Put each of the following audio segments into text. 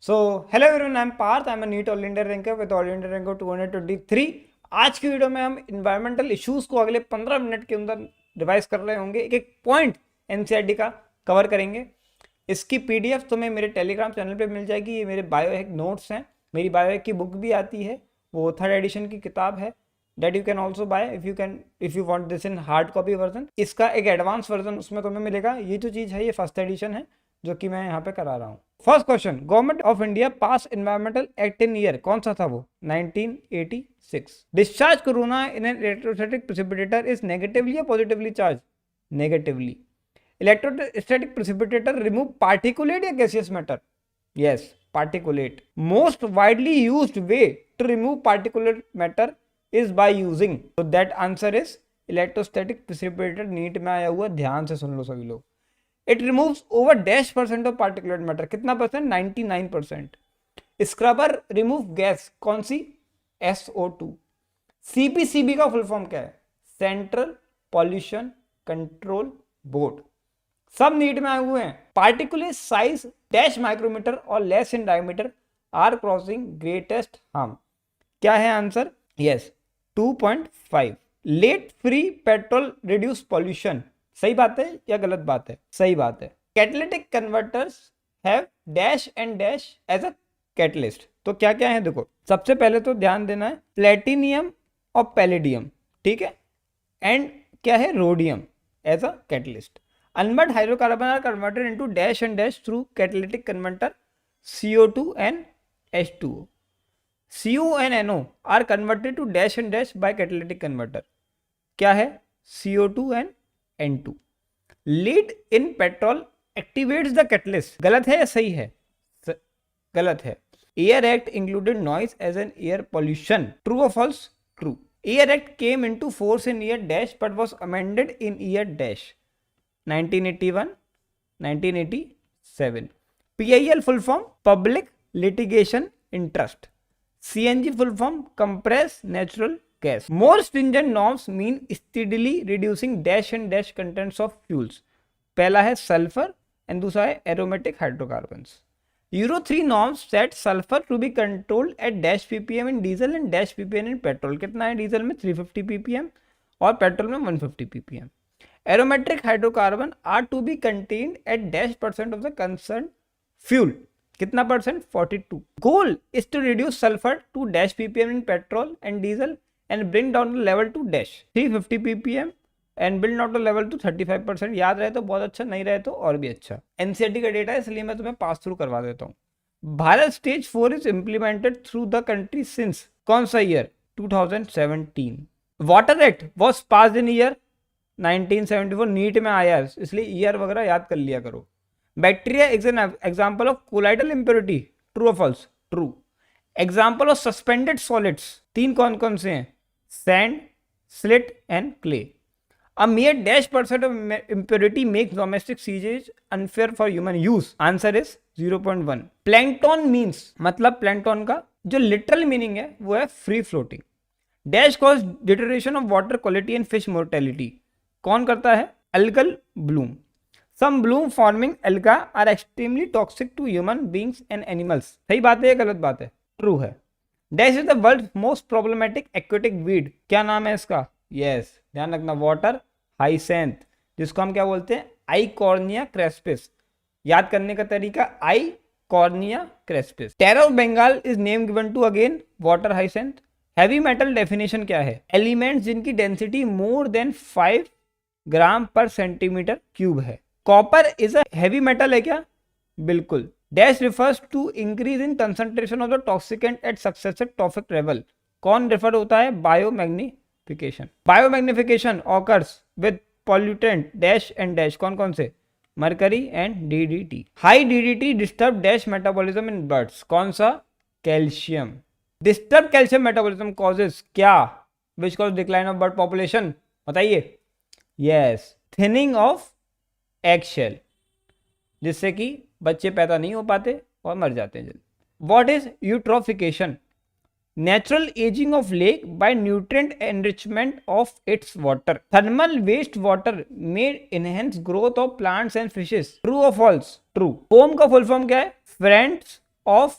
So hello everyone, I am Parth. I am a NEET all India ranker with all India rank 223। आज की video में हम environmental issues को अगले 15 minute के अंदर रिवाइज कर रहे होंगे। एक एक पॉइंट एनसीईआरटी का कवर करेंगे। इसकी पीडीएफ तुम्हें मेरे टेलीग्राम चैनल पे मिल जाएगी। ये मेरे बायोहैक नोट्स हैं। मेरी बायोहैक की बुक भी आती है, वो 3rd एडिशन की किताब है, that you can also buy if you want this in hard copy version. इसका एक एडवांस वर्जन उसमें तुम्हें मिलेगा। ये जो चीज़ है ये 1st एडिशन है जो कि मैं यहाँ पे करा रहा हूँ। First question, government of India pass environmental act in year, कौन सा था वो? 1986। Discharge corona in an electrostatic precipitator is negatively या positively charge? Negatively. Electrostatic precipitator remove particulate या gaseous matter? Yes, particulate. Most widely used way to remove particulate matter is by using, तो that answer is electrostatic precipitator. NEET में आया हुआ, ध्यान से सुन लो सभी लोग। It removes over -% of particulate matter. कितना परसेंट? 99%। स्क्रबर रिमूव गैस, कौन सी? SO2। CPCB का फुल फॉर्म क्या है? Central pollution control board. सब नीट में आए हुए हैं। पार्टिकुलेट साइज डैश माइक्रोमीटर और less in diameter are crossing greatest harm. क्या है answer? Yes, 2.5। Lead free petrol reduce pollution. सही बात है या गलत बात है? सही बात है। Catalytic converters have dash and dash as a catalyst. तो क्या क्या है देखो, सबसे पहले तो ध्यान देना है, प्लेटिनियम और पैलेडियम, ठीक है, एंड क्या है? Rhodium as a catalyst. Unburned hydrocarbons are converted into dash and dash through catalytic converter CO2 and H2O. CO and NO are converted to dash and dash by catalytic converter. क्या है? CO2 and N2. Lead in petrol activates the catalyst. गलत है या सही है? गलत है। Air Act included noise as an air pollution. True or false? True. Air Act came into force in year dash but was amended in year dash 1981, 1987. PIL full form Public Litigation Interest. CNG full form compressed natural gas. More stringent norms mean steadily reducing dash and dash contents of fuels. पहला है sulphur and दूसरा है aromatic hydrocarbons. Euro 3 norms set sulfur to be controlled at dash ppm in diesel and dash ppm in petrol. कितना है diesel में? 350 ppm और petrol में 150 ppm. Aromatic hydrocarbon are to be contained at -% of the concerned fuel. कितना percent? 42. Goal is to reduce sulfur to dash ppm in petrol and diesel and bring down the level to dash 350 ppm and bring down the level to 35%. याद रहे तो बहुत अच्छा, नहीं रहे तो और भी अच्छा। एनसीईआरटी का डेटा है इसलिए मैं तुम्हें पास थ्रू करवा देता हूँ। Bharat stage 4 is implemented through the country since कौन सा year? 2017. Water act was passed in year 1974। नीट में आया है इसलिए ईयर वगैरह याद कर लिया करो। Bacteria is an example of colloidal impurity. True और false? True. Example of suspended solids तीन कौन कौन से हैं? Sand, silt and clay. A mere -% of impurity makes domestic seaways unfair for human use. Answer is 0.1. Plankton means, मतलब plankton का जो literal meaning है वो है free floating. Dash cause deterioration of water quality and fish mortality. कौन करता है? algal bloom. Some bloom forming alga are extremely toxic to human beings and animals. सही बात है या गलत बात है? ट्रू है। Dash is the world most problematic aquatic weed. क्या नाम है इसका? यस, ध्यान रखना, वाटर हाइसेंथ, जिसको हम क्या बोलते हैं? Eichhornia crassipes. याद करने का तरीका, Eichhornia crassipes. Terror of Bengal is name given to again water hyacinth. Heavy metal definition क्या है? एलिमेंट्स जिनकी density more than 5 gram per centimetre cube है। Copper is a heavy metal है क्या? बिल्कुल। Dash refers to increase in concentration of the toxicant at successive trophic level. कौन refer होता है? Biomagnification. Biomagnification occurs with pollutant dash and dash, कौन कौन से? Mercury and DDT। High DDT disturb dash metabolism in birds. कौन सा? Calcium. Disturb calcium metabolism causes क्या? Which cause decline of bird population? बताइए। Yes, thinning of egg shell, जिससे कि बच्चे पैदा नहीं हो पाते और मर जाते हैं जल्दी। What is eutrophication? natural aging of lake by nutrient enrichment of its water. Thermal waste water may enhance growth of plants and fishes. True or false? True. Foam का full form क्या है? Friends of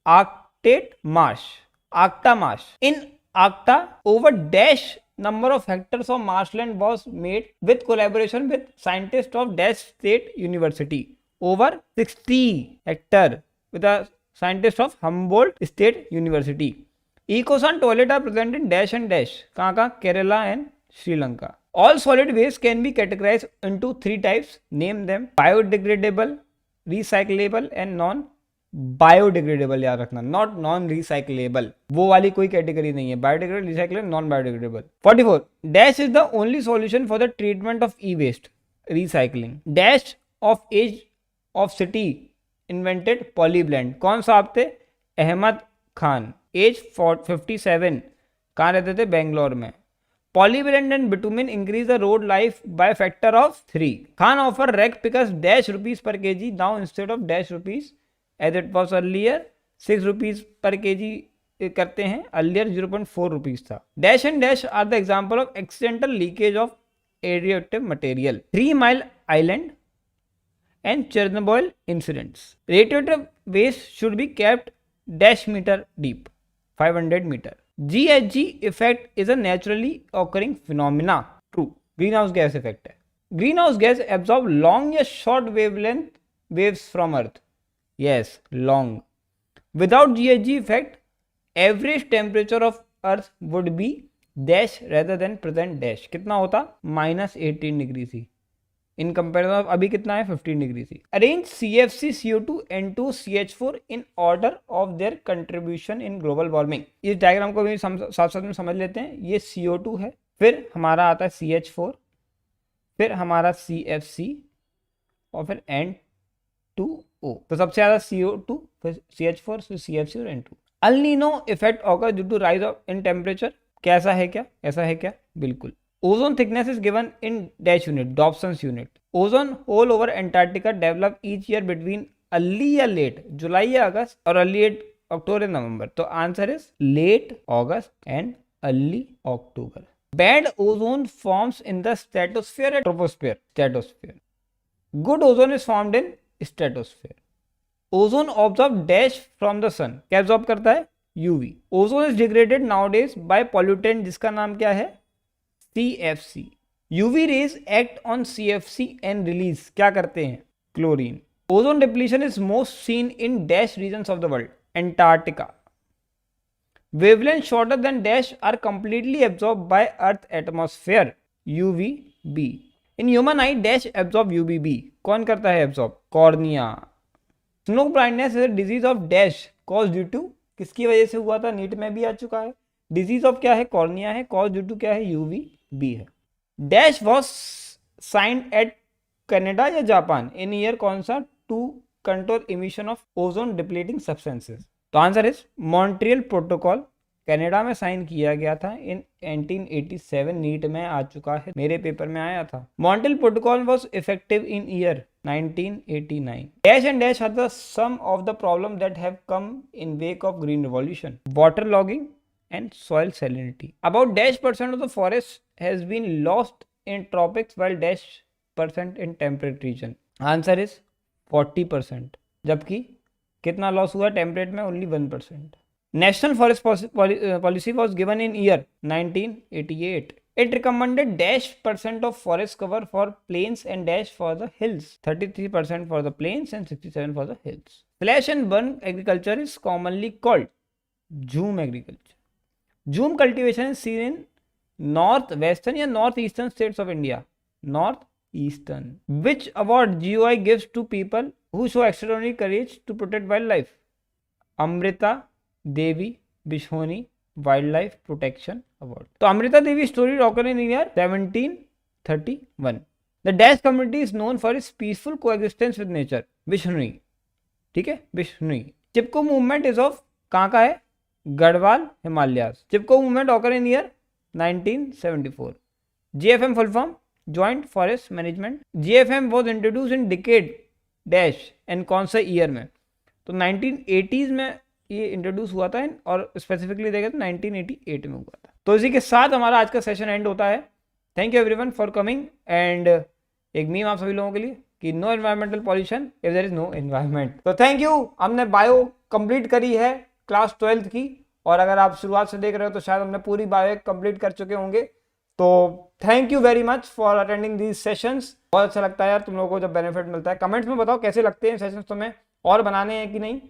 arctic marsh, Arcta marsh. In Arcta, over dash number of hectares of marshland was made with collaboration with scientists of Dash State University. Over 60 hectare with a scientist of Humboldt State University. Ecosan toilet are present in dash and dash. कहाँ Kerala and Sri Lanka. All solid waste can be categorized into 3 types. Name them: biodegradable, recyclable and non biodegradable याद रखना, not non recyclable, वो वाली कोई category नहीं है, biodegradable, recyclable, non biodegradable. 44 dash is the only solution for the treatment of E waste, recycling. Dash of age of city invented polyblend. कौन साहब थे? अहमद खान. एज 57. कहाँ रहते थे? बेंगलोर में. Polyblend and bitumen increase the road life by a factor of 3. Khan offer reg pickers dash rupees per kg now instead of dash rupees as it was earlier. 6 rupees per kg करते हैं, earlier 0.4 rupees था. Dash and dash are the example of accidental leakage of radioactive material. 3 Mile Island and Chernobyl incidents. Radioactive waste should be kept dash meter deep, 500 meter. GHG effect is a naturally occurring phenomena. True. Greenhouse gas effect है. Greenhouse gas absorb long या short wavelength waves from Earth. Yes, long. Without GHG effect, average temperature of Earth would be dash rather than present dash. कितना होता? -18 degree C. In comparison of अभी कितना है? 15 degree C. Arrange CFC, CO2, N2, CH4 in order of their contribution in global warming. इस diagram को भी साथ साथ में समझ लेते हैं. ये CO2 है, फिर हमारा आता है CH4, फिर हमारा CFC और फिर N2O. तो सबसे ज्यादा CO2, फिर CH4, फिर CFC और N2. El Nino effect occur due to rise of in temperature. कैसा है क्या? ऐसा है क्या? बिल्कुल. Ozone thickness is given in dash unit, Dobson's unit. Ozone hole over Antarctica develop each year between early या late, जुलाई या अगस्त और early अक्टूबर नवंबर. तो answer is late August and early October. Bad ozone forms in the stratosphere and troposphere. Stratosphere. Good ozone is formed in stratosphere. Ozone absorb dash from the sun. क्या absorb करता है? UV. Ozone is degraded nowadays by pollutant जिसका नाम क्या है? CFC. UV rays act on CFC and release क्या करते हैं? Chlorine. Ozone depletion is most seen in dash regions of the world. Antarctica. Wavelengths shorter than dash are completely absorbed by Earth atmosphere. UVB. In human eye, dash absorb UVB. कौन करता है absorb? Cornea. Snow blindness is a disease of dash caused due to, किसकी वजह से हुआ था? NEET में भी आ चुका है. डिजीज ऑफ क्या है? कॉर्निया है. कॉज ड्यू टू क्या है? UVB है. Dash was signed at Canada या जापान इन ईयर कौन सा? To control emission of ozone depleting substances. तो answer is Montreal protocol. Canada में साइन किया गया था इन 1987. नीट में आ चुका है, मेरे पेपर में आया था. Montreal protocol was effective in year 1989. Dash and dash are the sum of the problem that have come in wake of green revolution. Water logging and soil salinity. About dash percent of the forest has been lost in tropics while dash percent in temperate region. Answer is 40%. जबकि कितना loss हुआ temperate में? Only 1%. National forest policy was given in year 1988. It recommended dash percent of forest cover for plains and dash for the hills. 33% for the plains and 67% for the hills. Slash and burn agriculture is commonly called zoom agriculture. Zoom cultivation is seen in northwestern या northeastern states of India. Northeastern. Which award GOI gives to people who show extraordinary courage to protect wildlife? Amrita Devi Bishoni Wildlife Protection Award. तो Amrita Devi story occurred in year 1731. The Dash community is known for its peaceful coexistence with nature. Vishnui. ठीक है, Vishnui. Chipko movement is of कहाँ का है? Garhwal Himalayas. Chipko movement occur in year 1974. GFM full form joint forest management. GFM was introduce in decade dash and कौन सा year में? तो 1980s में ये इंट्रोड्यूस हुआ था और स्पेसिफिकली देखें तो 1988 में हुआ था. तो इसी के साथ हमारा आज का सेशन एंड होता है. Thank you everyone for coming. And एक मीम आप सभी लोगों के लिए कि no environmental pollution if there is no environment. तो थैंक यू. हमने बायो कंप्लीट करी है क्लास 12th की, और अगर आप शुरुआत से देख रहे हो तो शायद हमने पूरी बायो कंप्लीट कर चुके होंगे। तो thank you very much for attending these sessions. बहुत अच्छा लगता है यार तुम लोगों को जब बेनिफिट मिलता है। कमेंट्स में बताओ कैसे लगते हैं सेशंस तुम्हें, और बनाने हैं कि नहीं।